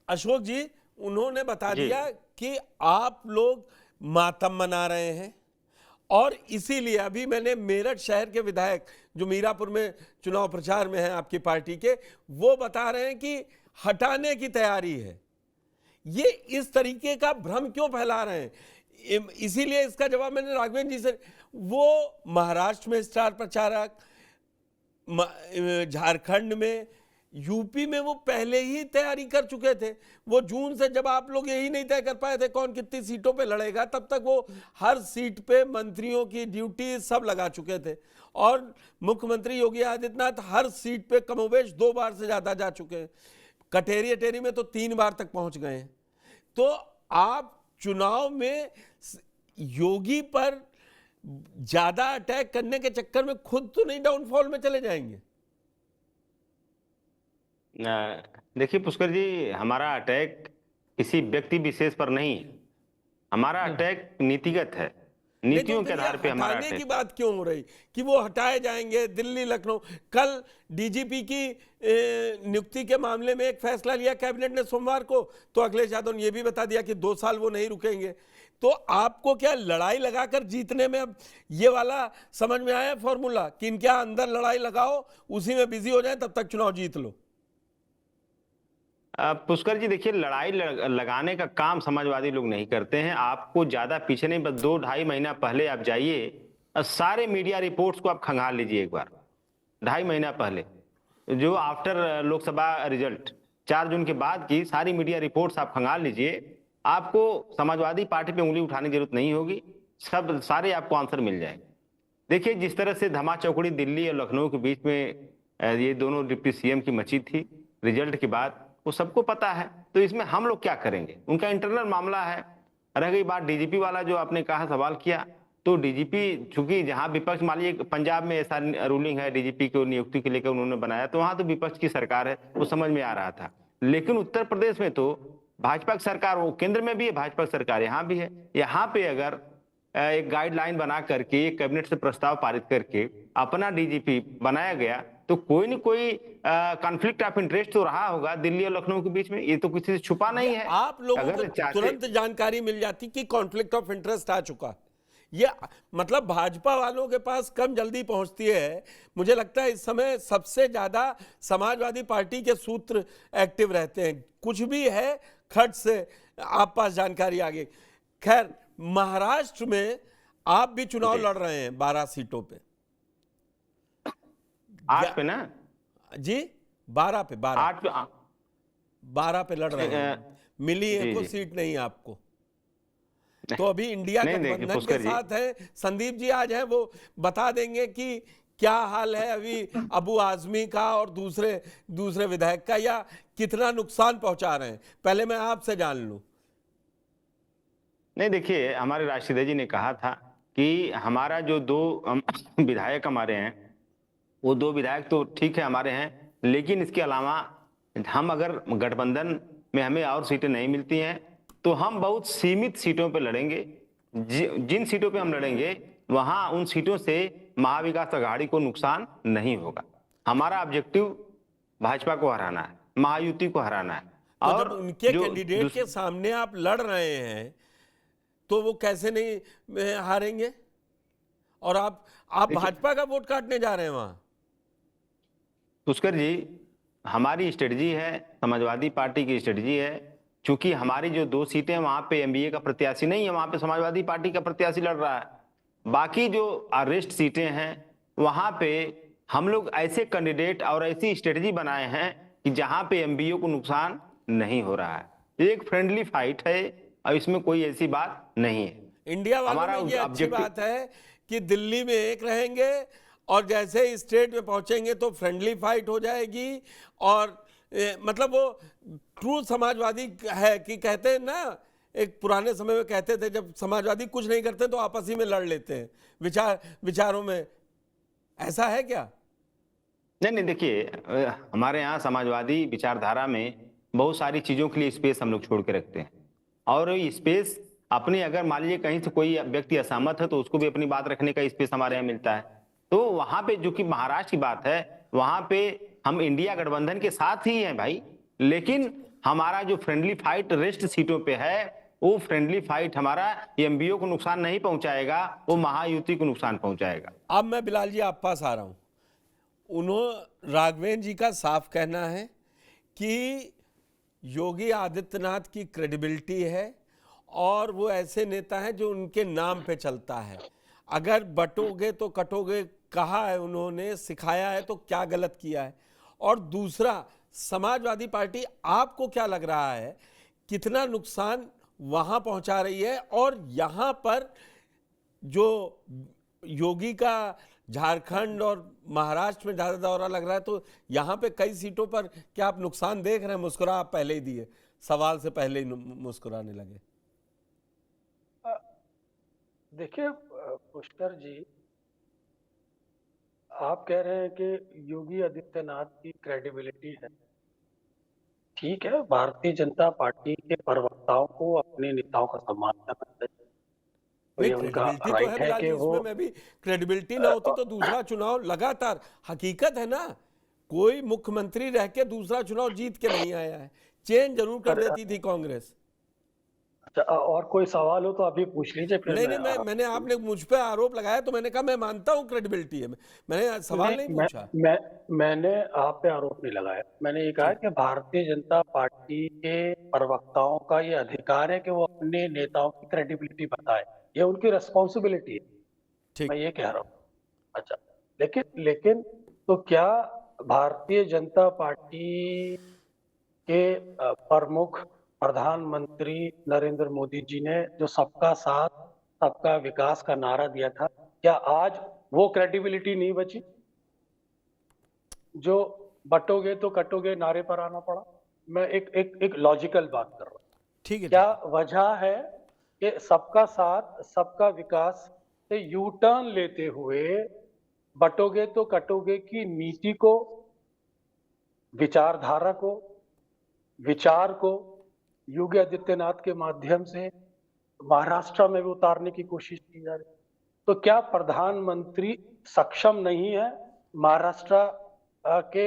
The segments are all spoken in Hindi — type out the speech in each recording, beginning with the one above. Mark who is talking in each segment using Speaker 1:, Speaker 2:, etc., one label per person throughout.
Speaker 1: अशोक जी, उन्होंने बता
Speaker 2: जी।
Speaker 1: दिया कि आप लोग मातम मना रहे हैं और इसीलिए अभी मैंने मेरठ शहर के विधायक जो मीरापुर में चुनाव प्रचार में हैं आपकी पार्टी के, वो बता रहे हैं कि हटाने की तैयारी है। ये इस तरीके का भ्रम क्यों फैला रहे हैं? इसीलिए इसका जवाब मैंने राघवेंद्र जी से, वो महाराष्ट्र में स्टार प्रचारक, झारखंड में, यूपी में वो पहले ही तैयारी कर चुके थे। वो जून से, जब आप लोग यही नहीं तय कर पाए थे कौन कितनी सीटों पे लड़ेगा, तब तक वो हर सीट पे मंत्रियों की ड्यूटी सब लगा चुके थे और मुख्यमंत्री योगी आदित्यनाथ हर सीट पे कमोबेश 2 बार से ज्यादा जा चुके हैं। कटेरी अटेरी में तो 3 बार तक पहुंच गए हैं। तो आप चुनाव में योगी पर ज्यादा अटैक करने के चक्कर में खुद तो नहीं डाउनफॉल में चले जाएंगे?
Speaker 2: देखिए पुष्कर जी, हमारा अटैक किसी व्यक्ति विशेष पर नहीं है। हमारा अटैक नीतिगत है,
Speaker 1: नहीं तो
Speaker 2: नीतियों के
Speaker 1: फिर ये
Speaker 2: आधार पे हमारा
Speaker 1: हटाने की
Speaker 2: अटैक।
Speaker 1: बात क्यों हो रही कि वो हटाए जाएंगे? दिल्ली, लखनऊ, कल डीजीपी की नियुक्ति के मामले में एक फैसला लिया कैबिनेट ने सोमवार को, तो अखिलेश यादव ने यह भी बता दिया कि 2 साल वो नहीं रुकेंगे। तो आपको क्या लड़ाई लगाकर जीतने में अब ये वाला समझ में आया फॉर्मूला कि इनके अंदर लड़ाई लगाओ, उसी में बिजी हो जाए, तब तक चुनाव जीत लो?
Speaker 2: पुष्कर जी देखिए, लड़ाई लगाने का काम समाजवादी लोग नहीं करते हैं। आपको ज्यादा पीछे नहीं, बस 2-2.5 महीना पहले आप जाइए और सारे मीडिया रिपोर्ट्स को आप खंगाल लीजिए एक बार। 2.5 महीना पहले जो आफ्टर लोकसभा रिजल्ट 4 जून के बाद की सारी मीडिया रिपोर्ट्स आप खंगाल लीजिए। आपको समाजवादी पार्टी पे उंगली उठाने की जरूरत नहीं होगी, सब सारे आपको आंसर मिल जाएंगे। देखिए, जिस तरह से धमाचौकड़ी दिल्ली और लखनऊ के बीच में ये दोनों डिप्टी सीएम की मची थी रिजल्ट के बाद, वो सबको पता है। तो इसमें हम लोग क्या करेंगे? उनका इंटरनल मामला है। रह गई बात डीजीपी वाला जो आपने कहा, सवाल किया, तो डीजीपी चूंकि जहां विपक्ष, मान लीजिए पंजाब में ऐसा रूलिंग है डीजीपी को नियुक्ति के लेकर उन्होंने बनाया, तो वहां तो विपक्ष की सरकार है, वो समझ में आ रहा था। लेकिन उत्तर प्रदेश में तो भाजपा की सरकार, वो केंद्र में भी है, भाजपा की सरकार यहाँ भी है। यहाँ पे अगर एक गाइडलाइन बना करके एक कैबिनेट से प्रस्ताव पारित करके अपना डीजीपी बनाया गया, तो कोई न कोई कॉन्फ्लिक्ट ऑफ इंटरेस्ट तो रहा होगा दिल्ली और लखनऊ के बीच में। ये तो किसी से छुपा नहीं है।
Speaker 1: आप लोगों को
Speaker 2: अगर
Speaker 1: तुरंत जानकारी मिल जाती कि कॉन्फ्लिक्ट ऑफ इंटरेस्ट आ चुका। ये मतलब भाजपा वालों के पास कम जल्दी पहुंचती है। मुझे लगता है इस समय सबसे ज्यादा समाजवादी पार्टी के सूत्र एक्टिव रहते हैं। कुछ भी है खट से आप पास जानकारी आ गई। खैर, महाराष्ट्र में आप भी चुनाव लड़ रहे हैं 12 सीटों पे।
Speaker 2: 8 पे ना
Speaker 1: जी, 12 पे
Speaker 2: 8 पे
Speaker 1: 12 पे लड़ रहे हैं। मिली है कोई सीट नहीं आपको। तो अभी इंडिया गठबंधन के साथ है। संदीप जी आज हैं, वो बता देंगे कि क्या हाल है अभी अबू आजमी का और दूसरे विधायक का, या कितना नुकसान पहुंचा रहे हैं। पहले मैं आपसे जान लूं।
Speaker 2: नहीं, देखिए, हमारे राशिद जी ने कहा था कि हमारा जो 2 विधायक हमारे हैं, वो 2 विधायक तो ठीक है हमारे हैं, लेकिन इसके अलावा हम अगर गठबंधन में हमें और सीटें नहीं मिलती हैं तो हम बहुत सीमित सीटों पे लड़ेंगे। जिन सीटों पे हम लड़ेंगे वहां उन सीटों से महाविकास अघाड़ी को नुकसान नहीं होगा। हमारा ऑब्जेक्टिव भाजपा को हराना है, महायुति को हराना है।
Speaker 1: तो
Speaker 2: और
Speaker 1: जब उनके कैंडिडेट के सामने आप लड़ रहे हैं तो वो कैसे नहीं हारेंगे? और आप भाजपा का वोट काटने जा रहे हैं वहां?
Speaker 2: पुष्कर जी, हमारी स्ट्रेटजी है, समाजवादी पार्टी की स्ट्रेटजी है। चूंकि हमारी जो 2 सीटें हैं वहां पे एमबीए का प्रत्याशी नहीं है, वहां पे समाजवादी पार्टी का प्रत्याशी लड़ रहा है। बाकी जो अरेस्ट सीटें हैं वहां पे हम लोग ऐसे कैंडिडेट और ऐसी स्ट्रेटजी बनाए हैं कि जहां पे एमबीए को नुकसान नहीं हो रहा है। एक फ्रेंडली फाइट है और इसमें कोई ऐसी बात नहीं है।
Speaker 1: इंडिया वालों में ये अच्छी बात है कि दिल्ली में एक रहेंगे और जैसे ही स्टेट में पहुंचेंगे तो फ्रेंडली फाइट हो जाएगी। और मतलब वो ट्रू समाजवादी है कि कहते हैं ना, एक पुराने समय में कहते थे जब समाजवादी कुछ नहीं करते तो आपस ही में लड़ लेते हैं विचारों में। ऐसा है क्या?
Speaker 2: नहीं, देखिए, हमारे यहाँ समाजवादी विचारधारा में बहुत सारी चीजों के लिए स्पेस हम लोग छोड़ के रखते हैं। और स्पेस अपनी, अगर मान लीजिए कहीं से कोई व्यक्ति असहमत है तो उसको भी अपनी बात रखने का स्पेस हमारे यहाँ मिलता है। तो वहां पे जो कि महाराष्ट्र की बात है, वहां पे हम इंडिया गठबंधन के साथ ही हैं भाई, लेकिन हमारा जो फ्रेंडली फाइट रेस्ट सीटों पे है, वो फ्रेंडली फाइट हमारा एमबीओ को नुकसान नहीं पहुंचाएगा, वो महायुति को नुकसान पहुंचाएगा।
Speaker 1: अब मैं बिलाल जी आप पास आ रहा हूं। राघवेंद्र जी का साफ कहना है कि योगी आदित्यनाथ की क्रेडिबिलिटी है और वो ऐसे नेता हैं जो उनके नाम पे चलता है। अगर बटोगे तो कटोगे कहा है उन्होंने, सिखाया है, तो क्या गलत किया है? और दूसरा, समाजवादी पार्टी आपको क्या लग रहा है कितना नुकसान वहां पहुंचा रही है? और यहां पर जो योगी का झारखंड और महाराष्ट्र में ज्यादा दौरा लग रहा है, तो यहां पे कई सीटों पर क्या आप नुकसान देख रहे हैं? मुस्कुरा आप पहले ही दिए, सवाल से पहले ही मुस्कुराने लगे।
Speaker 3: देखिए पुष्कर जी, आप कह रहे हैं कि योगी आदित्यनाथ की क्रेडिबिलिटी है। ठीक है, भारतीय जनता पार्टी के प्रवक्ताओं को अपने नेताओं का सम्मान करना चाहिए, तो
Speaker 1: नहीं,
Speaker 3: ये उनका
Speaker 1: क्रेडिबिलिटी तो है
Speaker 3: राइट है
Speaker 1: बिलाल
Speaker 3: कि
Speaker 1: जी,
Speaker 3: वो
Speaker 1: इसमें मैं भी, क्रेडिबिलिटी ना होती तो दूसरा चुनाव लगातार, हकीकत है ना, कोई मुख्यमंत्री रह के दूसरा चुनाव जीत के नहीं आया है, चेंज जरूर कर देती थी कांग्रेस।
Speaker 3: अच्छा, और कोई सवाल हो तो अभी पूछ लीजिए, फिर
Speaker 1: नहीं नहीं, मैंने आपने मुझ पे आरोप लगाया तो मैंने कहा मैं मानता हूं क्रेडिबिलिटी है, मैंने सवाल नहीं पूछा।
Speaker 3: मैंने आप पे आरोप नहीं लगाया। मैंने ये कहा कि भारतीय जनता पार्टी के प्रवक्ताओं का ये अधिकार है कि वो अपने नेताओं की क्रेडिबिलिटी बताए, ये उनकी रिस्पॉन्सिबिलिटी है,
Speaker 1: ठीक।
Speaker 3: मैं ये कह रहा हूँ। अच्छा, लेकिन लेकिन तो क्या भारतीय जनता पार्टी के प्रमुख प्रधानमंत्री नरेंद्र मोदी जी ने जो सबका साथ सबका विकास का नारा दिया था, क्या आज वो क्रेडिबिलिटी नहीं बची जो बटोगे तो कटोगे नारे पर आना पड़ा? मैं एक लॉजिकल बात कर रहा हूँ।
Speaker 1: ठीक है।
Speaker 3: क्या वजह है कि सबका साथ सबका विकास से यू टर्न लेते हुए बटोगे तो कटोगे की नीति को, विचारधारा को, विचार को योगी आदित्यनाथ के माध्यम से महाराष्ट्र में भी उतारने की कोशिश की जा रही? तो क्या प्रधानमंत्री सक्षम नहीं है महाराष्ट्र के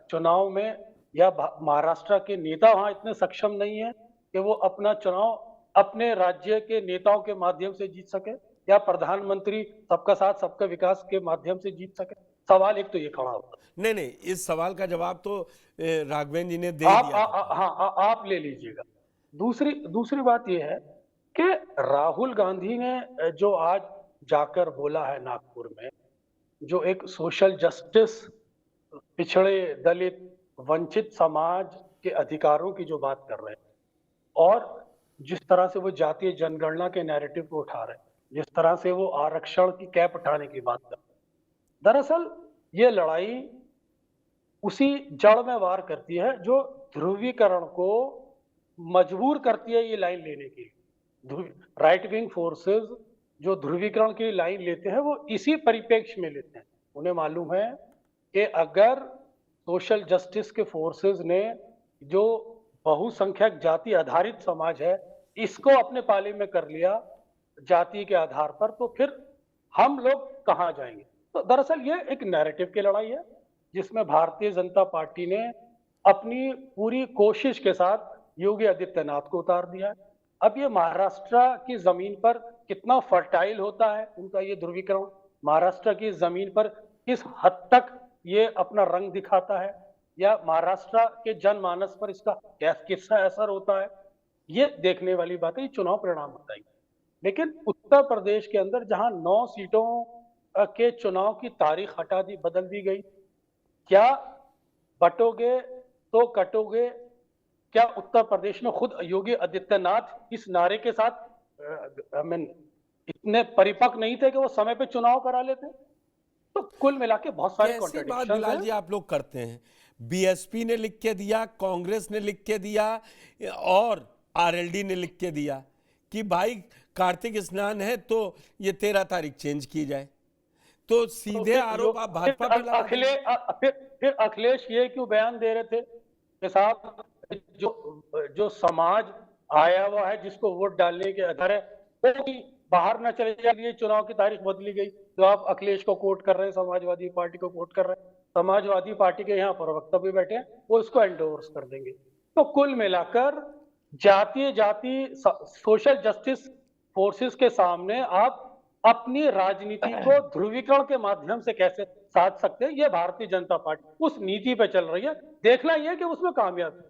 Speaker 3: चुनाव में, या महाराष्ट्र के नेता वहां इतने सक्षम नहीं है कि वो अपना चुनाव अपने राज्य के नेताओं के माध्यम से जीत सके, या प्रधानमंत्री सबका साथ सबका विकास के माध्यम से जीत सके? सवाल एक तो ये खड़ा होता है।
Speaker 1: नहीं, इस सवाल का जवाब तो राघवेंद्र जी ने दे दिया।
Speaker 3: हाँ, आप ले लीजिएगा। दूसरी बात यह है कि राहुल गांधी ने जो आज जाकर बोला है नागपुर में, जो एक सोशल जस्टिस, पिछड़े दलित वंचित समाज के अधिकारों की जो बात कर रहे हैं, और जिस तरह से वो जातीय जनगणना के नैरेटिव को उठा रहे हैं, जिस तरह से वो आरक्षण की कैप उठाने की बात कर रहे हैं, दरअसल ये लड़ाई उसी जड़ में वार करती है जो ध्रुवीकरण को मजबूर करती है ये लाइन लेने के लिए। राइट विंग फोर्सेस जो ध्रुवीकरण की लाइन लेते हैं वो इसी परिप्रेक्ष्य में लेते हैं। उन्हें मालूम है कि अगर सोशल जस्टिस के फोर्सेस ने जो बहुसंख्यक जाति आधारित समाज है इसको अपने पाले में कर लिया जाति के आधार पर, तो फिर हम लोग कहां जाएंगे? तो दरअसल ये एक नैरेटिव की लड़ाई है जिसमें भारतीय जनता पार्टी ने अपनी पूरी कोशिश के साथ योगी आदित्यनाथ को उतार दिया है। अब ये महाराष्ट्र की जमीन पर कितना फर्टाइल होता है उनका ये ध्रुवीकरण, महाराष्ट्र की जमीन पर किस हद तक ये अपना रंग दिखाता है, या महाराष्ट्र के जनमानस पर इसका कितना असर होता है, ये देखने वाली बात है, ये चुनाव परिणाम बताएंगे। लेकिन उत्तर प्रदेश के अंदर जहां 9 सीटों के चुनाव की तारीख बदल दी गई, क्या बटोगे तो कटोगे, क्या उत्तर प्रदेश में खुद योगी आदित्यनाथ इस नारे के साथ इतने परिपक्व नहीं थे कि वो समय पे चुनाव करा लेते? तो कुल मिला के बहुत सारे
Speaker 1: कॉन्ट्रडिक्शंस हैं। जी आप लोग करते हैं, बीएसपी ने लिख के दिया, कांग्रेस ने लिख के दिया और आरएलडी ने लिख के दिया कि भाई कार्तिक स्नान है तो ये 13 तारीख चेंज की जाए, तो सीधे आरोप आप भाजपा पे लगा
Speaker 3: रहे। फिर अखिलेश ये क्यों बयान दे रहे थे कि साहब जो समाज आया हुआ है जिसको वोट डालने के आधार है वो भी बाहर न चले जाए, चुनाव की तारीख बदली गई, तो आप अखिलेश को कोट कर रहे हैं, समाजवादी पार्टी को कोट कर रहे हैं। समाजवादी पार्टी के यहाँ प्रवक्ता भी बैठे हैं, वो इसको एंडोर्स कर देंगे। तो कुल मिलाकर जातीय सोशल जस्टिस फोर्सेस के सामने आप अपनी राजनीति को ध्रुवीकरण के माध्यम से कैसे साध सकते हैं, ये भारतीय जनता पार्टी उस नीति पे चल रही है। देखना यह कि उसमें कामयाब है।